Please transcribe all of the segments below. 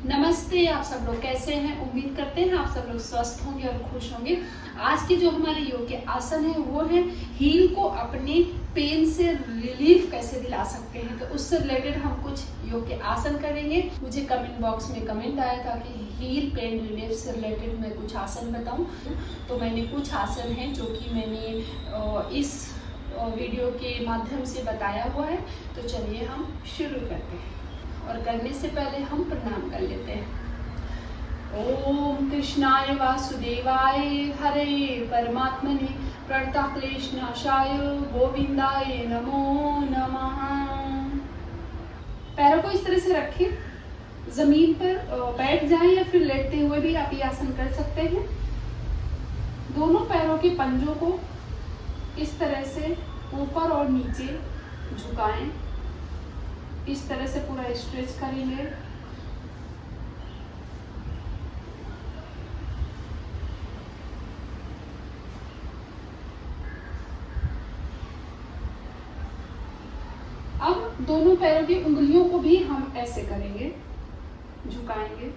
नमस्ते। आप सब लोग कैसे हैं? उम्मीद करते हैं आप सब लोग स्वस्थ होंगे और खुश होंगे। आज की जो हमारे योग के आसन है वो है हील को अपने पेन से रिलीफ कैसे दिला सकते हैं। तो उससे रिलेटेड हम कुछ योग के आसन करेंगे। मुझे कमेंट बॉक्स में कमेंट आया था कि हील पेन रिलीफ से रिलेटेड मैं कुछ आसन बताऊं, तो मैंने कुछ आसन हैं जो कि मैंने इस वीडियो के माध्यम से बताया हुआ है। तो चलिए हम शुरू करते हैं और करने से पहले हम प्रणाम कर लेते हैं। ओम कृष्णाय वासुदेवाय हरे परमात्मने प्रणतक्लेशनाशाय गोविंदाय नमो नमः। पैरों को इस तरह से रखें, जमीन पर बैठ जाएं या फिर लेटते हुए भी आप ये आसन कर सकते हैं। दोनों पैरों के पंजों को इस तरह से ऊपर और नीचे झुकाएं। इस तरह से पूरा स्ट्रेच करेंगे। अब दोनों पैरों की उंगलियों को भी हम ऐसे करेंगे, झुकाएंगे।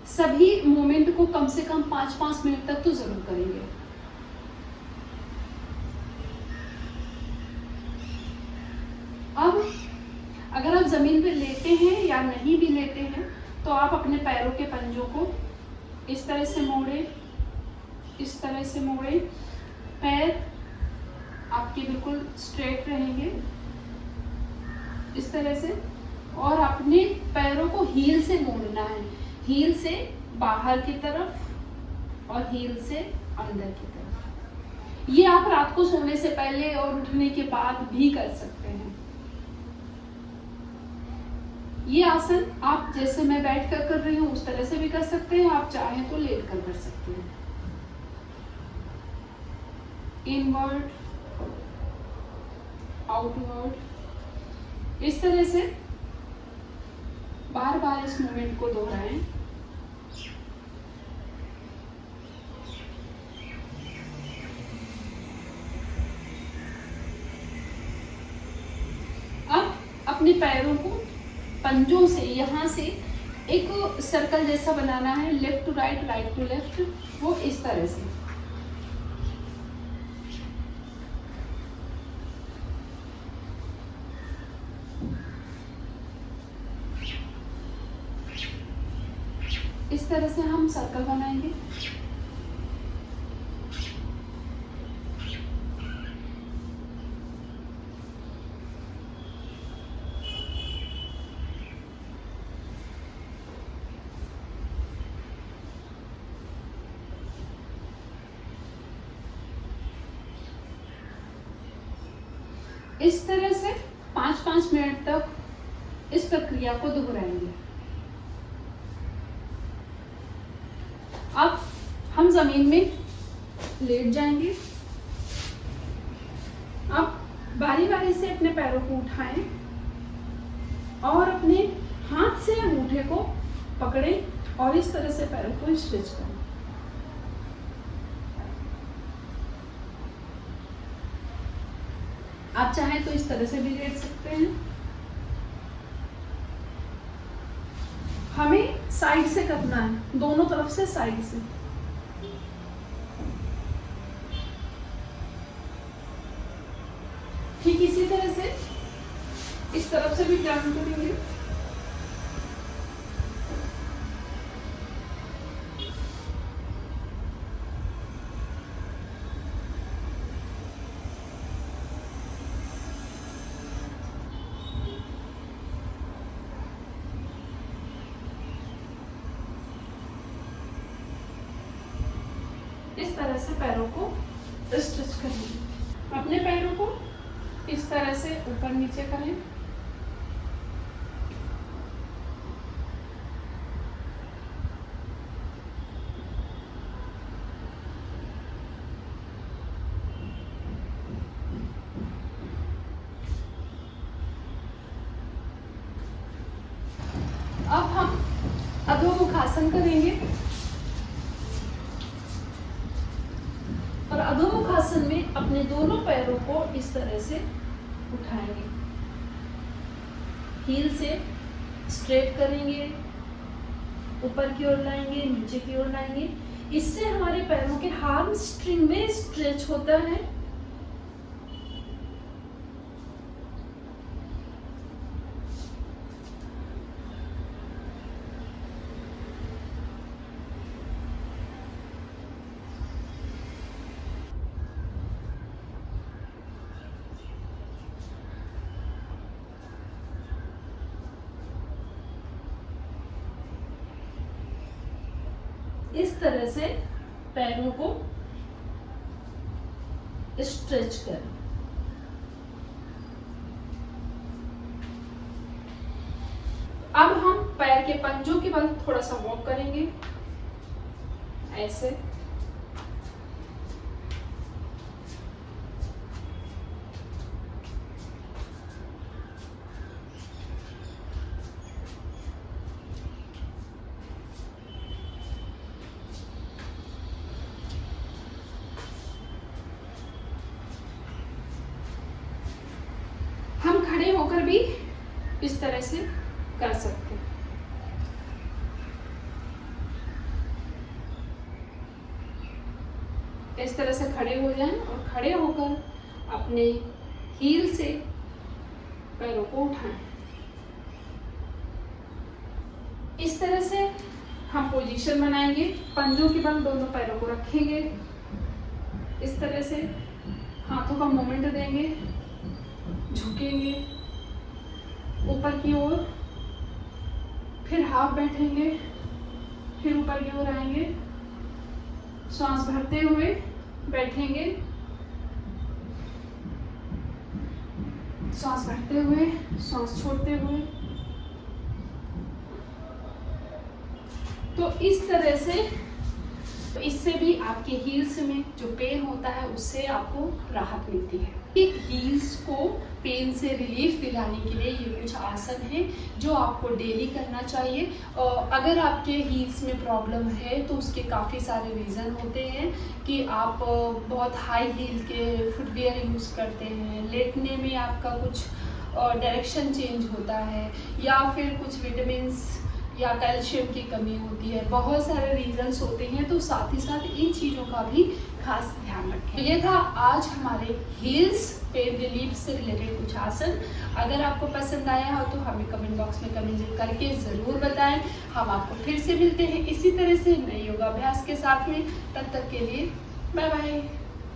सभी मूवमेंट को कम से कम 5-5 मिनट तक तो जरूर करेंगे। अब अगर आप जमीन पे लेटे हैं या नहीं भी लेटे हैं तो आप अपने पैरों के पंजों को इस तरह से मोड़े, इस तरह से मोड़े। पैर आपके बिल्कुल स्ट्रेट रहेंगे इस तरह से, और अपने पैरों को हील से मोड़ना है। हील से बाहर की तरफ और हील से अंदर की तरफ। ये आप रात को सोने से पहले और उठने के बाद भी कर सकते हैं। ये आसन आप जैसे मैं बैठ कर रही हूँ उस तरह से भी कर सकते हैं, आप चाहें तो लेट कर सकते हैं। इनवर्ड, आउटवर्ड, इस तरह से बार बार इस मूवमेंट को दोहराएं। अब अपने पैरों को पंजों से यहाँ से एक सर्कल जैसा बनाना है, left to right, right to left, वो इस तरह से। इस तरह से हम सर्कल बनाएंगे। इस तरह से 5-5 मिनट तक इस प्रक्रिया को दोहराएंगे। अब हम जमीन में लेट जाएंगे। अब बारी बारी से अपने पैरों को उठाएं और अपने हाथ से अंगूठे को पकड़ें और इस तरह से पैरों को स्ट्रेच करें। आप चाहें तो इस तरह से भी लेट सकते हैं। हमें साइड से करना है, दोनों तरफ से, साइड से। ठीक इसी तरह से इस तरफ से भी टर्न करेंगे। इस तरह से पैरों को स्ट्रेच करेंगे। अपने पैरों को इस तरह से ऊपर नीचे करें। अब हम करेंगे और अधोमुख आसन में अपने दोनों पैरों को इस तरह से उठाएंगे, हील से स्ट्रेट करेंगे, ऊपर की ओर लाएंगे, नीचे की ओर लाएंगे। इससे हमारे पैरों के हार्म स्ट्रिंग में स्ट्रेच होता है। इस तरह से पैरों को स्ट्रेच करें। अब हम पैर के पंजों के बल थोड़ा सा वॉक करेंगे, ऐसे। हम खड़े होकर भी इस तरह से कर सकते हैं। इस तरह से खड़े हो जाएं और खड़े होकर अपने हील से पैरों को उठाएं। इस तरह से हम पोजीशन बनाएंगे, पंजों के बल दोनों पैरों को रखेंगे, इस तरह से हाथों का मूवमेंट देंगे, झुकेंगे ऊपर की ओर, फिर हाफ बैठेंगे, फिर ऊपर की ओर आएंगे, सांस भरते हुए बैठेंगे, सांस भरते हुए, सांस छोड़ते हुए। तो इस तरह से, तो इससे भी आपके हील्स में जो पेन होता है उससे आपको राहत मिलती है। हील्स को पेन से रिलीफ दिलाने के लिए ये कुछ आसन है जो आपको डेली करना चाहिए। अगर आपके हील्स में प्रॉब्लम है तो उसके काफ़ी सारे रीज़न होते हैं कि आप बहुत हाई हील के फुटवियर यूज़ करते हैं, लेटने में आपका कुछ डायरेक्शन चेंज होता है, या फिर कुछ विटामिन्स या कैल्शियम की कमी होती है, बहुत सारे रीजंस होते हैं। तो साथ ही साथ इन चीज़ों का भी खास ध्यान रखें। तो ये था आज हमारे हील्स पेन रिलीफ से रिलेटेड कुछ आसन। अगर आपको पसंद आया हो तो हमें कमेंट बॉक्स में कमेंट करके ज़रूर बताएं। हम आपको फिर से मिलते हैं इसी तरह से नए योगाभ्यास के साथ में। तब तक के लिए बाय बाय।